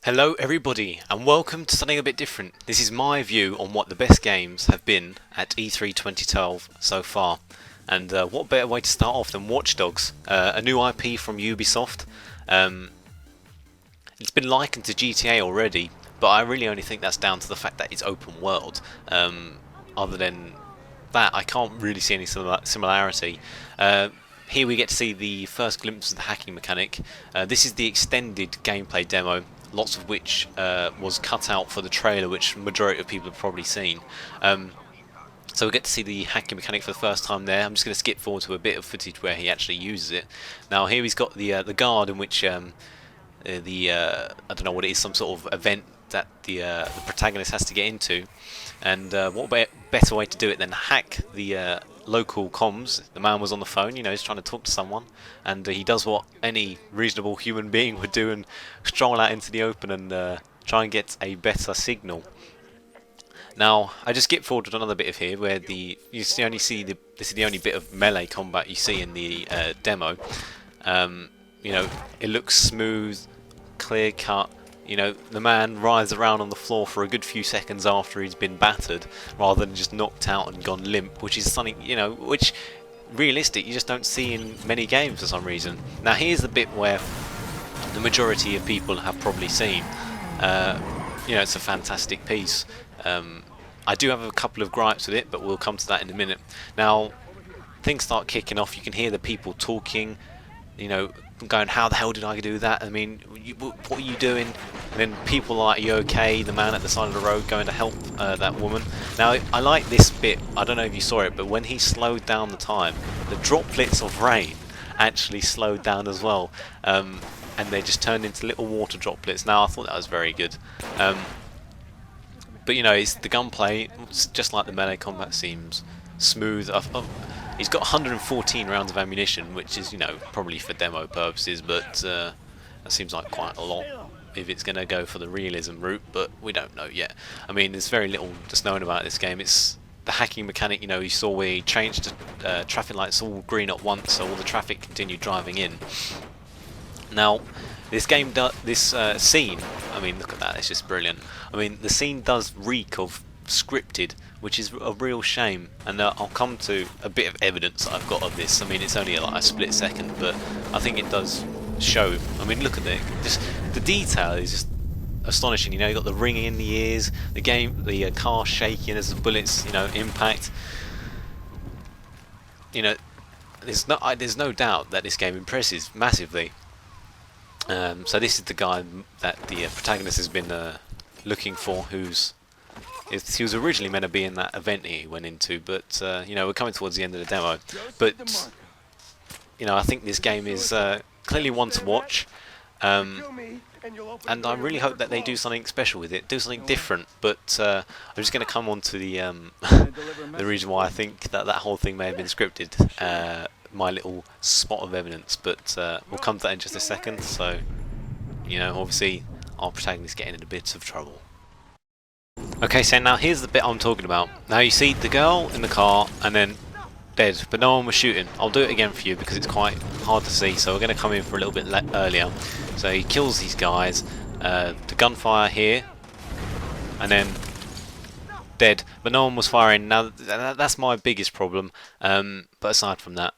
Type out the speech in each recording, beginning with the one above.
Hello everybody and welcome to something a bit different. This is my view on what the best games have been at E3 2012 so far. And what better way to start off than Watch Dogs, a new IP from Ubisoft. It's been likened to GTA already, but I really only think that's down to the fact that it's open world. Other than that, I can't really see any similarity. Here we get to see the first glimpse of the hacking mechanic. This is the extended gameplay demo, lots of which was cut out for the trailer, which the majority of people have probably seen. So we get to see the hacking mechanic for the first time there. I'm just going to skip forward to a bit of footage where he actually uses it. Now here he's got the guard in which I don't know what it is, some sort of event that the protagonist has to get into. And what better way to do it than hack the local comms? The man was on the phone, you know, he's trying to talk to someone, and he does what any reasonable human being would do and stroll out into the open and try and get a better signal. Now, I just skip forward to another bit of here where this is the only bit of melee combat you see in the demo. You know, it looks smooth, clear cut. You know, the man writhes around on the floor for a good few seconds after he's been battered, rather than just knocked out and gone limp, which is something, you know, which realistic you just don't see in many games for some reason. Now here's the bit where the majority of people have probably seen. You know, it's a fantastic piece. I do have a couple of gripes with it, but we'll come to that in a minute. Now, things start kicking off. You can hear the people talking, you know, going, how the hell did I do that? I mean, what are you doing? And then people are like, are you okay? The man at the side of the road going to help that woman. Now, I like this bit. I don't know if you saw it, but when he slowed down the time, the droplets of rain actually slowed down as well. And they just turned into little water droplets. Now, I thought that was very good. But, you know, it's the gunplay, just like the melee combat, seems smooth. He's got 114 rounds of ammunition, which is, you know, probably for demo purposes, but that seems like quite a lot if it's going to go for the realism route, but we don't know yet. I mean, there's very little just known about this game. It's the hacking mechanic, you know, you saw where he changed the traffic lights all green at once, so all the traffic continued driving in. Now, this game this scene, I mean, look at that, it's just brilliant. I mean, the scene does reek of scripted, which is a real shame, and I'll come to a bit of evidence that I've got of this. I mean, it's only like a split second, but I think it does show. I mean, look at it, just the detail is just astonishing. You know, you got the ringing in the ears, the car shaking as the bullets, you know, impact. You know, there's no doubt that this game impresses massively. So this is the guy that the protagonist has been looking for, he was originally meant to be in that event he went into, but you know, we're coming towards the end of the demo. But you know, I think this game is clearly one to watch, and I really hope that they do something special with it, do something different. But I'm just going to come on to the the reason why I think that whole thing may have been scripted. My little spot of evidence, but we'll come to that in just a second. So, you know, obviously our protagonist getting in a bit of trouble. Okay, so now here's the bit I'm talking about. Now you see the girl in the car and then dead, but no one was shooting. I'll do it again for you because it's quite hard to see, so we're going to come in for a little bit earlier. So he kills these guys, the gunfire here, and then dead, but no one was firing. Now that's my biggest problem, but aside from that,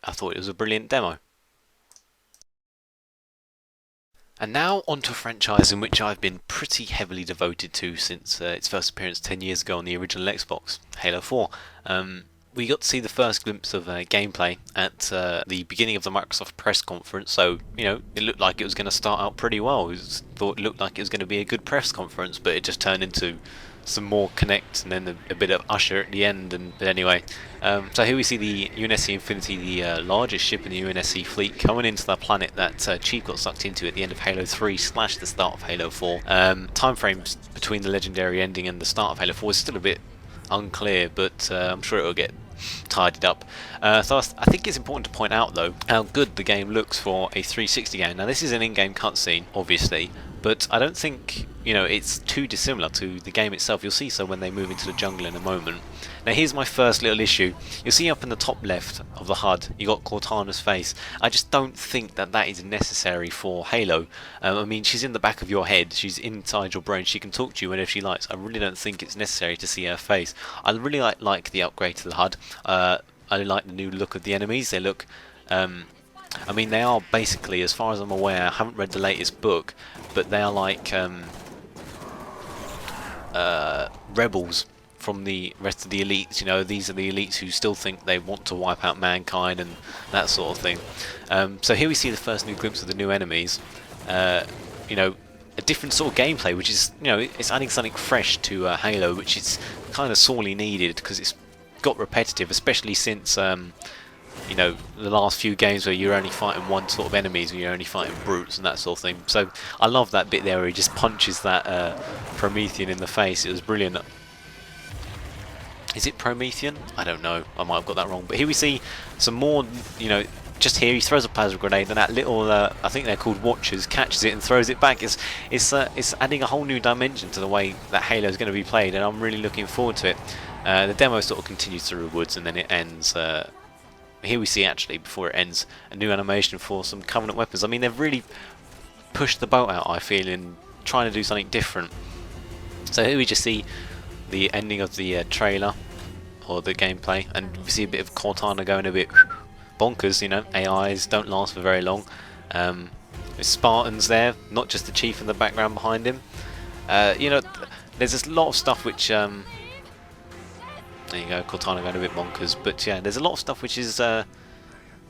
I thought it was a brilliant demo. And now onto a franchise in which I've been pretty heavily devoted to since its first appearance 10 years ago on the original Xbox, Halo 4. We got to see the first glimpse of gameplay at the beginning of the Microsoft press conference, so, you know, it looked like it was going to start out pretty well. It looked like it was going to be a good press conference, but it just turned into some more Connect and then a bit of Usher at the end. But anyway, so here we see the UNSC Infinity, the largest ship in the UNSC fleet, coming into the planet that Chief got sucked into at the end of Halo 3 / the start of Halo 4. Time frames between the legendary ending and the start of Halo 4 is still a bit unclear, but I'm sure it will get tidied up. So I think it's important to point out though how good the game looks for a 360 game. Now this is an in-game cutscene, obviously, but I don't think you know, it's too dissimilar to the game itself. You'll see so when they move into the jungle in a moment. Now here's my first little issue. You'll see up in the top left of the HUD, you got Cortana's face. I just don't think that that is necessary for Halo. I mean, she's in the back of your head, she's inside your brain, she can talk to you whenever she likes. I really don't think it's necessary to see her face. I really like the upgrade to the HUD. I like the new look of the enemies. They look... I mean, they are basically, as far as I'm aware, I haven't read the latest book, but they are like rebels from the rest of the elites. You know, these are the elites who still think they want to wipe out mankind and that sort of thing. So here we see the first new glimpse of the new enemies. You know, a different sort of gameplay, which is, you know, it's adding something fresh to Halo, which is kind of sorely needed because it's got repetitive, especially since you know, the last few games where you're only fighting one sort of enemies and you're only fighting brutes and that sort of thing. So I love that bit there where he just punches that Promethean in the face. It was brilliant. Is it Promethean? I don't know, I might have got that wrong. But here we see some more, you know, just here he throws a plasma grenade and that little, I think they're called Watchers, catches it and throws it back. It's adding a whole new dimension to the way that Halo is going to be played, and I'm really looking forward to it. The demo sort of continues through the woods and then it ends... here we see, actually, before it ends, a new animation for some Covenant weapons. I mean, they've really pushed the boat out, I feel, in trying to do something different. So here we just see the ending of the trailer, or the gameplay, and we see a bit of Cortana going a bit bonkers, you know, AIs don't last for very long. There's Spartans there, not just the chief in the background behind him. You know, there's a lot of stuff which... there you go, Cortana going a bit bonkers, but yeah, there's a lot of stuff which is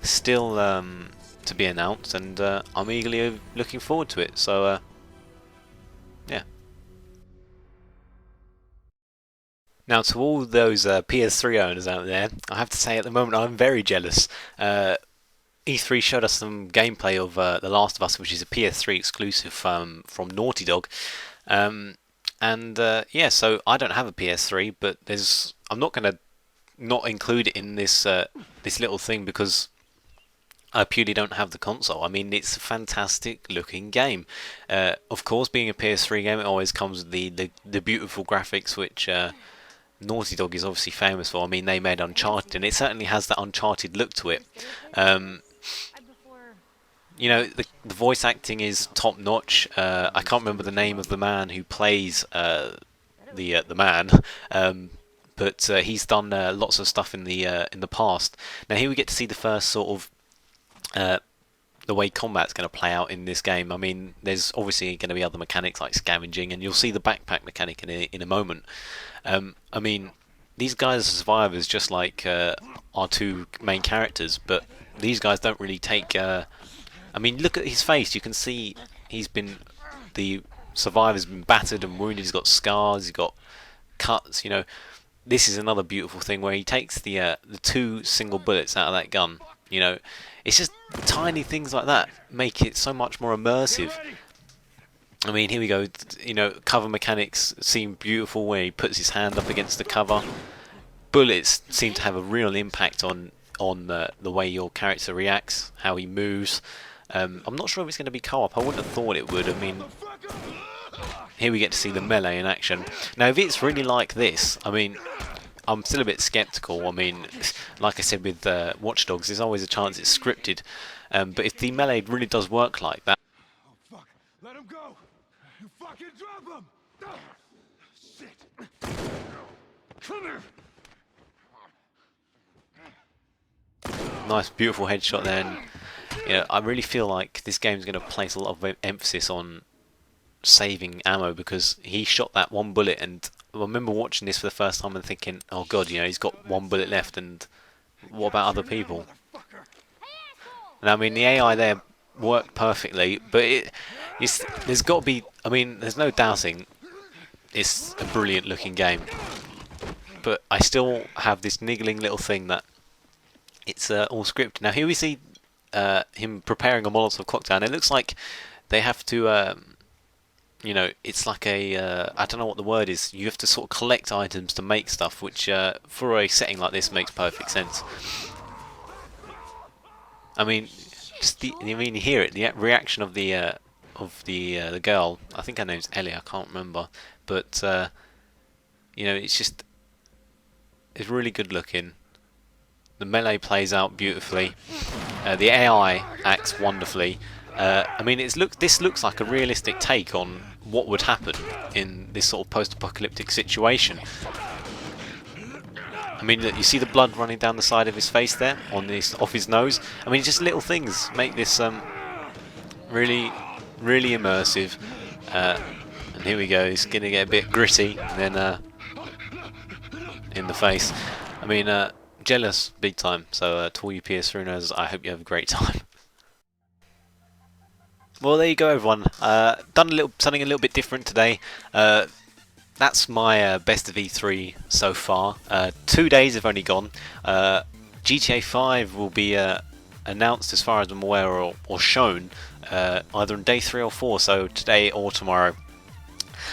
still to be announced, and I'm eagerly looking forward to it, so yeah. Now, to all those PS3 owners out there, I have to say at the moment I'm very jealous. E3 showed us some gameplay of The Last of Us, which is a PS3 exclusive from Naughty Dog. And yeah, so I don't have a PS3, but I'm not going to not include it in this this little thing because I purely don't have the console. I mean, it's a fantastic looking game. Of course, being a PS3 game, it always comes with the beautiful graphics, which Naughty Dog is obviously famous for. I mean, they made Uncharted, and it certainly has that Uncharted look to it. You know, the voice acting is top notch. I can't remember the name of the man who plays the man, but he's done lots of stuff in the past. Now here we get to see the first sort of the way combat's going to play out in this game. I mean, there's obviously going to be other mechanics like scavenging, and you'll see the backpack mechanic in a moment. I mean, these guys are survivors just like our two main characters, but these guys don't really take... I mean, look at his face. You can see the survivor's been battered and wounded. He's got scars. He's got cuts. You know, this is another beautiful thing where he takes the 2 single bullets out of that gun. You know, it's just tiny things like that make it so much more immersive. I mean, here we go. You know, cover mechanics seem beautiful where he puts his hand up against the cover. Bullets seem to have a real impact on the way your character reacts, how he moves. I'm not sure if it's going to be co-op. I wouldn't have thought it would. I mean, here we get to see the melee in action. Now, if it's really like this, I mean, I'm still a bit skeptical. I mean, like I said with Watch Dogs, there's always a chance it's scripted. But if the melee really does work like that... Oh, fuck. Let him go! You fucking drop him! Shit! Come here! Nice, beautiful headshot there. And, you know, I really feel like this game's going to place a lot of emphasis on saving ammo, because he shot that one bullet, and I remember watching this for the first time and thinking, oh god, you know, he's got one bullet left, and what about other people? And I mean, the AI there worked perfectly, but there's got to be, I mean, there's no doubting it's a brilliant looking game, but I still have this niggling little thing that it's all scripted. Now here we see him preparing a Molotov cocktail, and it looks like they have to, you know, it's like a, I don't know what the word is, you have to sort of collect items to make stuff, which for a setting like this makes perfect sense. I mean, just you hear it, the reaction of the the girl. I think her name's Ellie. I can't remember, but you know, it's really good looking. The melee plays out beautifully. The AI acts wonderfully. I mean, this looks like a realistic take on what would happen in this sort of post-apocalyptic situation. I mean, you see the blood running down the side of his face there, off his nose. I mean, just little things make this really, really immersive. And here we go. He's gonna get a bit gritty, and then in the face. I mean, jealous big time. So to all you PS3 owners, I hope you have a great time. Well, there you go, everyone. Done something a little bit different today. That's my best of E3 so far. 2 days have only gone. GTA 5 will be announced, as far as I'm aware, or shown either on day 3 or 4, so today or tomorrow.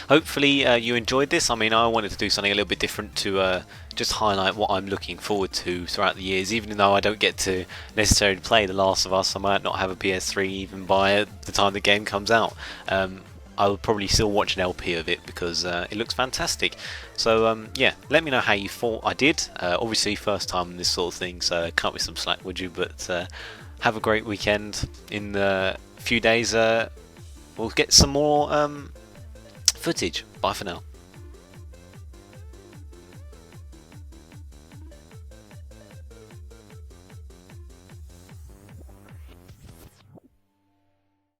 Hopefully you enjoyed this. I mean, I wanted to do something a little bit different to just highlight what I'm looking forward to throughout the years. Even though I don't get to necessarily play The Last of Us, I might not have a PS3 even by the time the game comes out. I will probably still watch an LP of it because it looks fantastic. So yeah, let me know how you thought I did. Obviously first time in this sort of thing, so cut me some slack, would you? But have a great weekend. In a few days we'll get some more footage. Bye for now.